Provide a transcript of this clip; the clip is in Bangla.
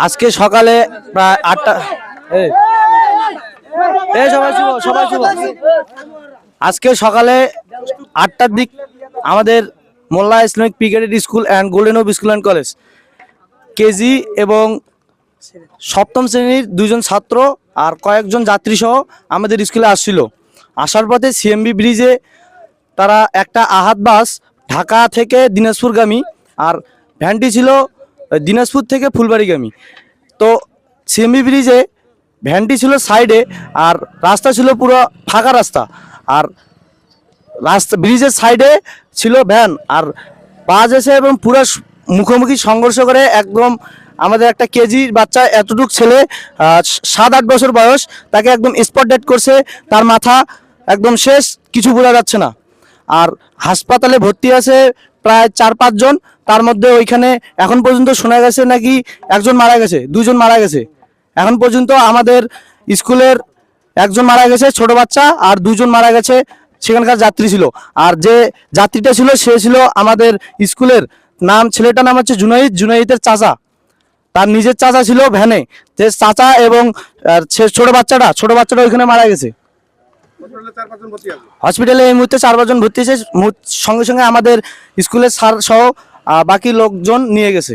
আজকে সকালে প্রায় 8টা আজকে সকালে 8টার দিক আমাদের Molla Islamic pre cadet school and golden hope school and college KG এবং সপ্তম শ্রেণীর 2জন ছাত্র আর কয়েকজন যাত্রী সহ আমাদের স্কুলে আসছিল। আসার পথে সিএমবি ব্রিজে তারা একটা আহাত বাস ঢাকা থেকে দিনাজপুরগামী আর ভ্যানটি ছিল দিনাজপুর থেকে ফুলবাড়িগামী। তো সিএমবি ব্রিজে ভ্যানটি ছিল সাইডে আর রাস্তা ছিল পুরো ফাঁকা রাস্তা, আর রাস্তা ব্রিজের সাইডে ছিল ভ্যান আর বাস এসে এবং পুরো মুখোমুখি সংঘর্ষ করে একদম আমাদের একটা কেজির বাচ্চা এতটুক ছেলে 7-8 বছর বয়স, তাকে একদম স্পট ডেড করছে। তার মাথা একদম শেষ, কিছু বোঝা যাচ্ছে না। আর হাসপাতালে ভর্তি আছে প্রায় 4-5 জন, তার মধ্যে ওইখানে এখন পর্যন্ত শোনা গেছে নাকি একজন মারা গেছে, 2জন মারা গেছে। এখন পর্যন্ত আমাদের স্কুলের একজন মারা গেছে ছোট বাচ্চা, আর 2জন মারা গেছে সেখানকার যাত্রী ছিল। আর যে যাত্রীটা ছিল সে ছিল আমাদের স্কুলের ছেলেটার নাম হচ্ছে জুনাইদের চাচা, তার নিজের চাচা ছিল ভ্যানে, যে চাচা এবং ছোট বাচ্চাটা ওইখানে মারা গেছে। হসপিটালে এই মুহূর্তে 4-5 জন ভর্তি আছে, সঙ্গে সঙ্গে আমাদের স্কুলের স্যার সহ বাকি লোকজন নিয়ে গেছে।